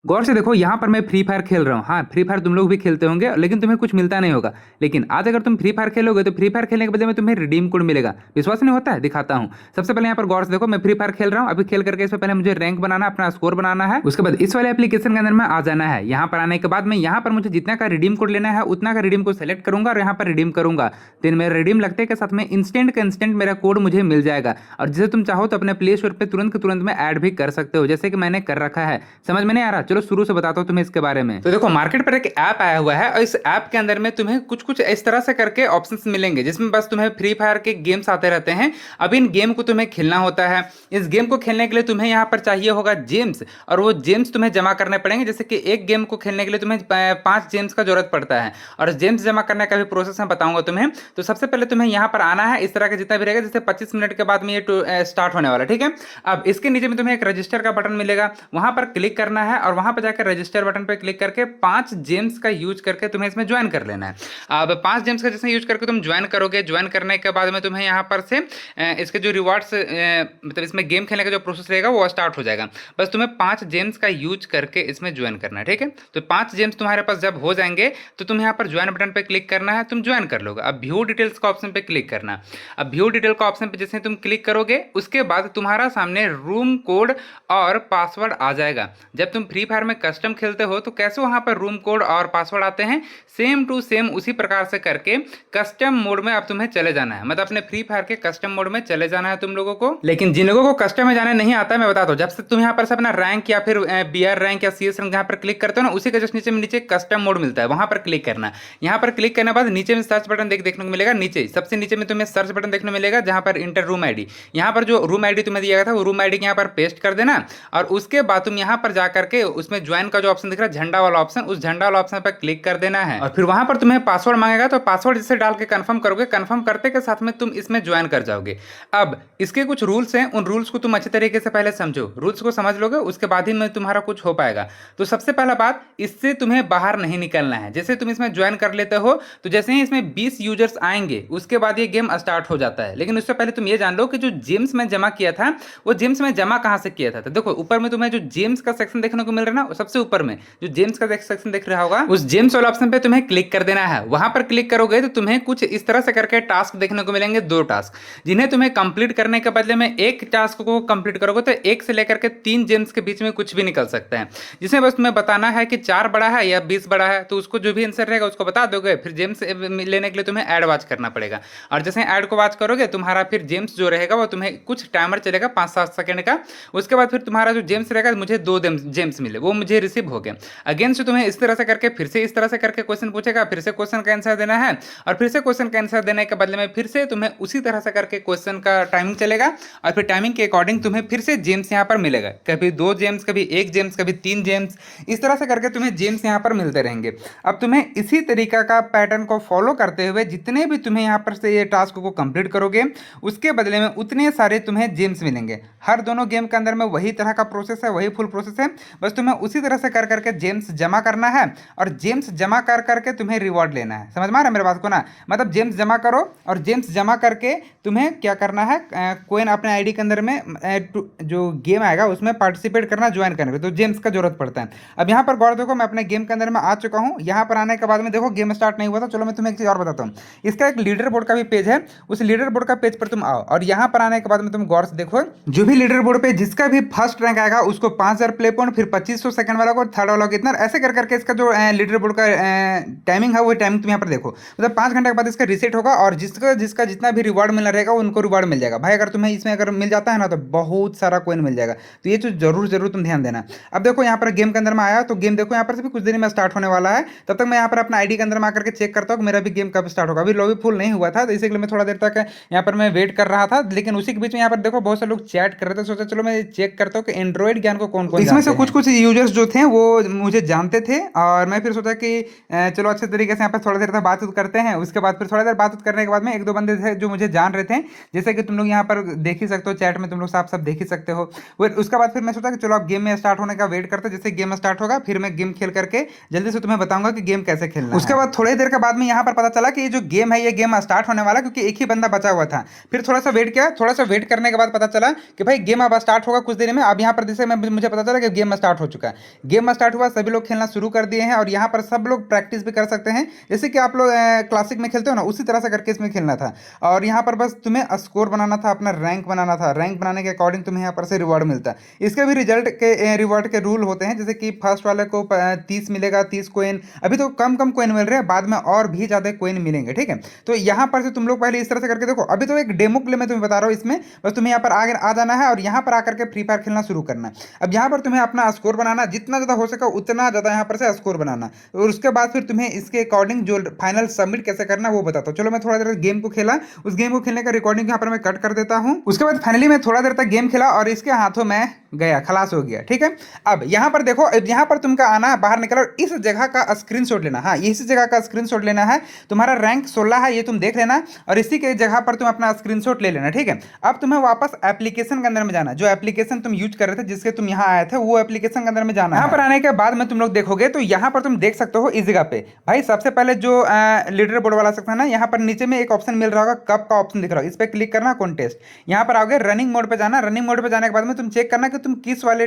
गौर से देखो, यहाँ पर मैं फ्री फायर खेल रहा हूँ। हाँ, फ्री फायर तुम लोग भी खेलते होंगे, लेकिन तुम्हें कुछ मिलता नहीं होगा। लेकिन आज अगर तुम फ्री फायर खेलोगे तो फ्री फायर खेलने के बदले में तुम्हें रिडीम कोड मिलेगा। विश्वास नहीं होता है? दिखाता हूँ। सबसे पहले यहाँ पर गौर से देखो, मैं फ्री फायर खेल रहा हूँ। अभी खेल करके इससे पहले मुझे रैंक बनाना, अपना स्कोर बनाना है। उसके बाद इस वाले एप्लीकेशन के अंदर में आ जाना है। यहाँ पर आने के बाद में यहाँ पर मुझे जितना का रिडीम कोड लेना है उतना का रिडीम कोड सेलेक्ट करूंगा और यहाँ पर रिडीम करूंगा। तो मेरा रिडीम लगते के साथ में इंस्टेंट का इंस्टेंट मेरा कोड मुझे मिल जाएगा। और जिसे तुम चाहो तो अपने प्ले स्टोर पर तुरंत के तुरंत में ऐड भी कर सकते हो, जैसे कि मैंने कर रखा है। समझ में नहीं आ रहा? चलो शुरू से बताता हूँ तुम्हें इसके बारे में। तो देखो, मार्केट पर एक ऐप आया हुआ है और इस ऐप के अंदर में तुम्हें कुछ कुछ इस तरह से करके ऑप्शंस मिलेंगे, जिसमें बस तुम्हें फ्री फायर के गेम्स आते रहते हैं। अब इन गेम को तुम्हें खेलना होता है। इस गेम को खेलने के लिए तुम्हें यहाँ पर चाहिए होगा जेम्स, और वो जेम्स तुम्हें जमा करने पड़ेंगे। जैसे कि एक गेम को खेलने के लिए तुम्हें 5 जेम्स का जरूरत पड़ता है, और जेम्स जमा करने का भी प्रोसेस मैं बताऊंगा तुम्हें। तो सबसे पहले तुम्हें यहाँ पर आना है। इस तरह का जितना भी रहेगा, जैसे 25 मिनट के बाद में ये स्टार्ट होने वाला, ठीक है। अब इसके नीचे में तुम्हें एक रजिस्टर का बटन मिलेगा, वहां पर क्लिक करना है और वहां पर जाकर रजिस्टर बटन पर क्लिक करके 5 जेम्स का यूज करके तुम्हें इसमें ज्वाइन कर लेना है। अब 5 जेम्स का जैसे यूज करके तुम ज्वाइन करोगे, ज्वाइन करने के बाद में तुम्हें यहाँ पर से इसके जो रिवार्ड्स, मतलब इसमें गेम खेलने का जो प्रोसेस रहेगा वो स्टार्ट हो जाएगा। बस तुम्हें 5 जेम्स का यूज करके इसमें ज्वाइन करना है, ठीक है। तो 5 जेम्स तुम्हारे पास जब हो जाएंगे तो तुम यहाँ पर ज्वाइन बटन पर क्लिक करना है, तुम ज्वाइन कर लोगे। अब व्यू डिटेल्स का ऑप्शन पे क्लिक करना। अब व्यू डिटेल का ऑप्शन पे जैसे तुम क्लिक करोगे, उसके बाद तुम्हारा सामने रूम कोड और पासवर्ड आ जाएगा। जब तुम फ्री फायर में कस्टम खेलते हो तो कैसे वहां पर रूम कोड और पासवर्ड आते हैं, सेम टू सेम उसी प्रकार से करके कस्टम मोड में अब तुम्हें चले जाना है। मतलब अपने फ्री फायर के कस्टम मोड में चले जाना है तुम लोगों को। लेकिन जिन लोगों को कस्टम में जाने नहीं आता, मैं बताता हूँ, जब से तुम यहाँ पर से अपना रैंक या फिर बीआर रैंक या सीएस रैंक यहाँ पर क्लिक करते हो ना, उसी के जस्ट नीचे में नीचे कस्टम मोड मिलता है, वहां पर क्लिक करना। यहाँ पर क्लिक करने के बाद नीचे में सर्च बटन देखने को मिलेगा। नीचे सबसे नीचे में तुम्हें सर्च बटन देखने को मिलेगा, जहां पर इंटर रूम आईडी। यहाँ पर जो रूम आईडी तुम्हें दिया गया था वो रूम आईडी यहाँ पर पेस्ट कर देना, और उसके बाद तुम यहाँ पर जाकर के उसमें ज्वाइन का जो ऑप्शन दिख रहा है, झंडा वाला ऑप्शन, उस झंडा वाला ऑप्शन पर क्लिक कर देना है। और फिर वहां पर तुम्हें पासवर्ड मांगेगा, तो पासवर्ड जिसे डाल के कंफर्म करोगे, कंफर्म करते के साथ में तुम इसमें ज्वाइन कर जाओगे। अब इसके कुछ रूल्स हैं, उन रूल्स को तुम अच्छे तरीके से पहले समझो। रूल्स को समझ लोगे, उसके बाद ही में तुम्हारा कुछ हो पाएगा। तो सबसे पहला बात, इससे तुम्हें बाहर नहीं निकलना है। जैसे तुम इसमें ज्वाइन कर लेते हो तो जैसे ही इसमें 20 यूजर्स आएंगे, उसके बाद ये गेम स्टार्ट हो जाता है। लेकिन उससे पहले तुम ये जान लो कि जो जेम्स में जमा किया था, वो जेम्स में जमा कहां से किया था। तो देखो, ऊपर में तुम्हें जो जेम्स का सेक्शन देखने को मिल रहा है ना, सबसे ऊपर में जो जेम्स का सेक्शन दिख रहा होगा, उस जेम्स वाला ऑप्शन पे तुम्हें क्लिक कर देना है। वहां पर क्लिक करोगे तो तुम्हें कुछ इस तरह से करके टास्क देखने को मिलेंगे, 2 टास्क, जिन्हें तुम्हें कंप्लीट करने के बदले में एक टास्क को कंप्लीट करोगे तो 1 से लेकर के 3 जेम्स के बीच में कुछ भी निकल सकता है, जिसमें बस तुम्हें बताना है कि 4 बड़ा है या 20 बड़ा है। तो उसको जो भी आंसर रहेगा उसको बता दोगे, फिर जेम्स लेने के लिए तुम्हें ऐड वॉच करना पड़ेगा। और जैसे ऐड को वॉच करोगे, तुम्हारा फिर जेम्स जो रहेगा वो तुम्हें कुछ टाइमर चलेगा 5-7 सेकंड का। उसके बाद फिर तुम्हारा जो जेम्स रहेगा, मुझे 2 जेम्स मिले, वो मुझे रिसीव हो गए। अगेन से तुम्हें इस तरह से करके फिर से इस तरह से करके क्वेश्चन पूछेगा, फिर से क्वेश्चन का आंसर देना है, और फिर से क्वेश्चन का आंसर देने के बदले में फिर से तुम्हें उसी तरह से करके क्वेश्चन का टाइमिंग चलेगा, और फिर टाइमिंग के अकॉर्डिंग तुम्हें फिर से जेम्स यहाँ पर मिलेगा। कभी 2 जेम्स, कभी 1 जेम्स, कभी 3 जेम्स, इस तरह से करके तुम्हें जेम्स यहाँ पर मिलते रहेंगे। अब तुम्हें इसी तरीका का पैटर्न को फॉलो करते हुए जितने भी तुम्हें यहाँ पर से ये टास्क को कंप्लीट करोगे, उसके बदले में उतने सारे तुम्हें जेम्स मिलेंगे। हर दोनों गेम के अंदर में वही तरह का प्रोसेस है, वही फुल प्रोसेस है। बस तुम्हें उसी तरह से कर करके जेम्स जमा करना है, और जेम्स जमा कर करके तुम्हें रिवॉर्ड लेना है। समझ में आ रहा है मेरे बात को ना? मतलब जेम्स जमा करो, और जेम्स जमा करके तुम्हें क्या करना है, कोइन अपने आईडी के अंदर में जो गेम आएगा उसमें पार्टिसिपेट करना, ज्वाइन करने तो जेम्स का जरूरत पड़ता है। अब यहाँ पर गौर देखो, मैं अपने गेम के अंदर में आ चुका हूँ। यहाँ पर आने के बाद में देखो गेम स्टार्ट नहीं हुआ था। चलो मैं तुम्हें एक चीज़ और बताता हूँ। इसका एक लीडर बोर्ड का भी पेज है, उस लीडर बोर्ड का पेज पर तुम आओ, और यहाँ पर आने के बाद में तुम गौर से देखो, जो भी लीडर बोर्ड पे जिसका भी फर्स्ट रैंक आएगा उसको 5000 प्ले पॉइंट, फिर 2500 सेकंड वाला को, थर्ड वाला को इतना, ऐसे कर करके इसका जो लीडर बोर्ड का टाइमिंग है वो टाइमिंग तुम यहाँ पर देखो। मतलब 5 घंटे के बाद इसका रीसेट होगा, और जिसका जिसका जितना भी रिवॉर्ड मिलना रहेगा उनको रिवॉर्ड मिल जाएगा। भाई अगर तुम्हें इसमें अगर मिल जाता है ना तो बहुत सारा कोइन मिल जाएगा। तो ये चीज जरूर तुम ध्यान देना। अब देखो यहाँ पर गेम के अंदर में आया, तो गेम देखो यहाँ पर से भी कुछ देर में स्टार्ट होने वाला है। तब तक मैं यहाँ पर अपना आईडी के अंदर में आकर के चेक करता हूँ कि मेरा भी गेम कब स्टार्ट होगा। अभी लॉबी फुल नहीं हुआ था, तो इसी के लिए मैं थोड़ा देर तक यहाँ पर मैं वेट कर रहा था। लेकिन उसी के बीच में यहाँ पर देखो बहुत से लोग चैट कर रहे थे। सोचा चलो मैं चेक करता हूँ कि एंड्रॉइड ज्ञान को कौन कौन, इसमें से कुछ कुछ यूजर्स जो थे वो मुझे जानते थे, और मैं फिर सोचा कि चलो अच्छे तरीके से यहाँ पर थोड़ा देर तक बात करते हैं। उसके बाद फिर थोड़ा देर बात करने के बाद में 1-2 बंदे थे जो मुझे जान रहे थे, जैसे कि तुम लोग यहाँ पर देख ही सकते हो, चैट में तुम लोग साफ साफ देख ही सकते हो। उसके बाद फिर मैं सोचा कि चलो अब गेम में स्टार्ट होने का वेट करते, जैसे गेम स्टार्ट होगा फिर मैं गेम खेल करके जल्दी से तुम्हें बताऊंगा कि गेम कैसे खेलना है। उसके बाद थोड़ी देर के बाद में यहाँ पर पता चला कि ये जो गेम है ये गेम स्टार्ट होने वाला, क्योंकि एक ही बंदा बचा हुआ था। फिर थोड़ा सा वेट किया, थोड़ा सा वेट करने के बाद पता चला कि भाई गेम अब स्टार्ट होगा कुछ देर में। अब यहाँ पर जैसे मुझे पता चला कि गेम स्टार्ट हो चुका है। गेम स्टार्ट हुआ, सभी लोग खेलना शुरू कर दिए हैं और यहाँ पर सब लोग प्रैक्टिस भी कर सकते हैं, जैसे कि आप लोग क्लासिक में खेलते हो ना, उसी तरह से करके इसमें खेलना था। और यहाँ पर बस तुम्हें स्कोर बनाना था, अपना रैंक बनाना था। रैंक बनाने के अकॉर्डिंग तुम्हें यहाँ पर से रिवॉर्ड मिलता है। इसके भी रिवॉर्ड के रूल होते हैं, जैसे कि फर्स्ट वाले को 30 मिलेगा, 30 कोइन। अभी तो कम कम कोइन मिल रहे हैं, बाद में और भी ज़्यादा कोइन मिलेंगे, ठीक है। तो यहाँ पर से तुम लोग पहले इस तरह से करके देखो। अभी तो एक डेमो के लिए मैं तुम्हें बता रहा हूँ, इसमें बस तुम्हें यहाँ पर आगे आ जाना है और यहाँ पर आकर के फ्री फायर खेलना शुरू करना है। अब यहाँ पर तुम्हें अपना स्कोर बनाना, जितना ज़्यादा हो सके उतना ज़्यादा यहाँ पर से स्कोर बनाना, और उसके बाद फिर तुम्हें इसके अकॉर्डिंग जो फाइनल सबमिट कैसे करना वो बताता हूँ। चलो मैं थोड़ा देर गेम को खेला, उस गेम को खेलने का रिकॉर्डिंग यहाँ पर मैं कट कर देता हूँ। उसके बाद फाइनली मैं थोड़ा देर तक गेम खेला और इसके हाथों में गया, खलास हो गया, ठीक है। अब यहाँ पर देखो, यहाँ पर तुमका आना है, बाहर निकलो और इस जगह का स्क्रीनशॉट लेना। हाँ, इसी जगह का स्क्रीनशॉट लेना है। तुम्हारा रैंक 16 है, ये तुम देख लेना, और इसी के जगह पर तुम अपना स्क्रीनशॉट ले लेना, ठीक है। अब तुम्हें वापस एप्लीकेशन के अंदर में जाना, जो एप्लीकेशन तुम यूज कर रहे थे, जिसके तुम यहाँ आए थे, वो एप्लीकेशन के अंदर में जाना। यहाँ पर आने के बाद में तुम लोग देखोगे तो यहाँ पर तुम देख सकते हो इस जगह पे भाई, सबसे पहले जो लीडर बोर्ड वाला सेक्शन है, यहाँ पर नीचे में एक ऑप्शन मिल रहा होगा, कप का ऑप्शन दिख रहा है, इस पर क्लिक करना, कॉन्टेस्ट। यहाँ पर आओगे, रनिंग मोड पे जाना। रनिंग मोड पे जाने के बाद में तुम चेक करना कि तुम किस वाले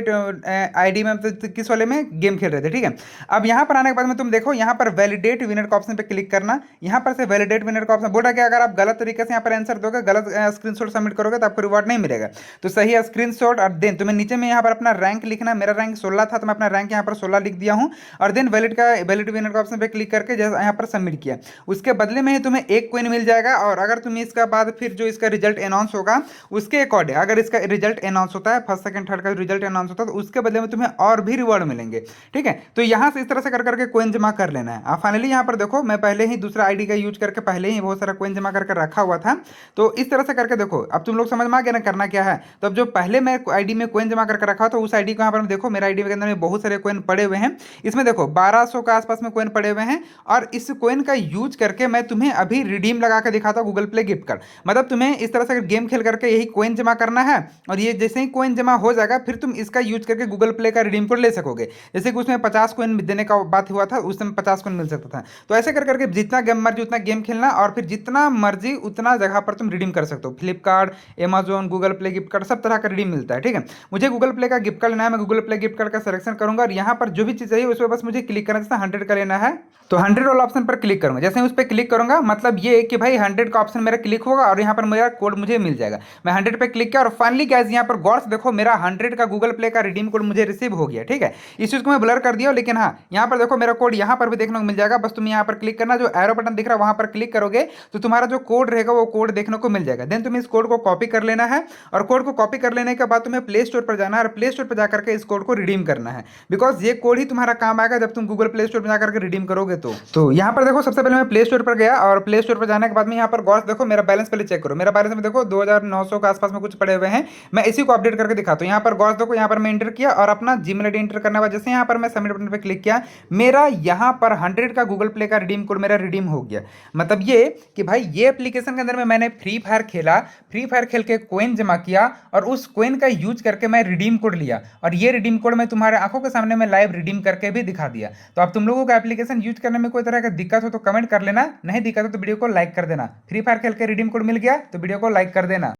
आईडी में, किस वाले में गेम खेल रहे थे, ठीक है। अब यहाँ पर आने के बाद में तुम देखो, यहाँ पर वैलिडेट विनर का ऑप्शन पे क्लिक करना। यहाँ पर से वैलिडेट विनर का ऑप्शन बोल रहा है कि अगर आप गलत तरीके से यहाँ पर आंसर दोगे, गलत स्क्रीनशॉट सबमिट करोगे तो आपको रिवॉर्ड नहीं मिलेगा। तो सही है स्क्रीनशॉट, और देन तुम्हें नीचे में यहाँ पर अपना रैंक लिखना। मेरा रैंक 16 था, तो मैं अपना रैंक यहाँ पर 16 लिख दिया हूँ। और देन वैलिड विनर का ऑप्शन पे क्लिक करके जैसे यहाँ पर सबमिट किया, उसके बदले में ही तुम्हें 1 कोइन मिल जाएगा। और अगर तुम्हें इसका बाद फिर जो इसका रिजल्ट अनाउंस होगा, उसके अकॉर्डिंग अगर इसका रिजल्ट अनाउंस होता है, फर्स्ट सेकंड थर्ड का रिजल्ट अनाउंस होता है, तो उसके बदले में तुम्हें और भी रिवॉर्ड मिलेंगे, ठीक है। तो यहाँ से इस तरह से कर करके कोइन जमा कर लेना है। आप फाइनली यहाँ पर देखो, मैं पहले ही दूसरा आईडी का यूज करके पहले ही बहुत सारा कोइन जमा करके रखा हुआ था। तो इस तरह से करके देखो, अब तुम लोग समझ में आ गया ना करना क्या है। तो अब जो पहले मैं आईडी में कोइन जमा करके रखा था, उस आईडी को यहाँ पर देखो, मेरा आईडी के अंदर में बहुत सारे कोइन पड़े हुए हैं। इसमें देखो 1200 के आसपास में कोइन पड़े हुए हैं, और इस कोइन का यूज करके मैं तुम्हें अभी रिडीम लगा के दिखाता हूँ, गूगल प्ले गिफ्ट कार्ड। मतलब तुम्हें इस तरह से गेम खेल करके यही कोइन जमा करना है, और ये जैसे ही कोइन जमा हो जाएगा, फिर तुम इसका यूज करके गूगल प्ले का रिडीम कोड ले सकोगे। जैसे कि उसमें 50 कोइन देने का बात हुआ था, उस समय 50 कोइन मिल सकता था। तो ऐसे कर करके जितना गेम मर्जी उतना गेम खेलना, और फिर जितना मर्जी उतना जगह पर तुम रिडीम कर सकते हो। Flipkart, Amazon, Google play gift card, सब तरह का रिडीम मिलता है, ठीक है। मुझे गूगल प्ले का गिफ्ट कार्ड लेना है, मैं गूगल प्ले गिफ्ट कार्ड का सिलेक्शन करूंगा, और यहाँ पर जो भी चीज़ चाहिए उस पर बस मुझे क्लिक करना। जैसे 100 का लेना है तो 100 वाला ऑप्शन पर क्लिक करूंगा। जैसे उस पर क्लिक करूंगा, मतलब ये कि भाई 100 का ऑप्शन मेरा क्लिक होगा और यहाँ पर मेरा कोड मुझे मिल जाएगा। मैं 100 पे क्लिक किया, और फाइनली गाइस यहाँ पर गौर से देखो, मेरा 100 का गूगल प्ले का रिडीम कोड मुझे रिसीव हो गया, ठीक है। इस चीज़ को मैं ब्लर कर दिया, लेकिन हाँ, यहाँ पर देखो मेरा कोड यहाँ पर भी देखने को मिल जाएगा। बस तुम यहाँ पर क्लिक करना, जो एरो बटन दिख रहा है वहाँ पर क्लिक करोगे तो तुम्हारा जो कोड रहेगा वो कोड देखने को मिल जाएगा। देन तुम्हें इस कोड को कॉपी कर लेना है, और कोड को कॉपी कर लेने के बाद तुम्हें प्ले स्टोर पर जाना है, और प्ले स्टोर पर जाकर के इस कोड को रिडीम करना है, बिकॉज ये कोड ही तुम्हारा काम आएगा जब तुम गूगल प्ले स्टोर पर जाकर के रिडीम करोगे। तो यहाँ पर देखो, सबसे पहले मैं प्ले स्टोर पर गया, और प्ले स्टोर पर जाने के बाद में यहाँ पर गौर से देखो, मेरा बैलेंस पहले चेक करो। मेरा बैलेंस में देखो 2900 के आसपास में कुछ पड़े हुए हैं। मैं इसी को अपडेट करके दिखाता हूँ। यहाँ पर गौर से देखो, यहाँ पर मैं एंटर किया, और अपना जीमेल आईडी एंटर करने के बाद जैसे यहाँ पर मैं सबमिट बटन पर क्लिक किया, मेरा यहाँ पर 100 का गूगल प्ले का रिडीम कोड मेरा रिडीम हो गया। मतलब ये कि भाई ये एप्लीकेशन के अंदर में मैंने फ्री फायर खेला, फ्री फायर खेल के कोइन जमा किया, और उस कोइन का यूज करके मैं रिडीम कोड लिया, और ये रिडीम कोड मैं तुम्हारे आंखों के सामने में लाइव रिडीम करके भी दिखा दिया। तो अब तुम लोगों को एप्लीकेशन यूज करने में कोई तरह का दिक्कत हो तो कमेंट कर लेना, नहीं दिक्कत हो तो वीडियो को लाइक कर देना। फ्री फायर खेल के रिडीम कोड मिल गया तो वीडियो को लाइक कर देना।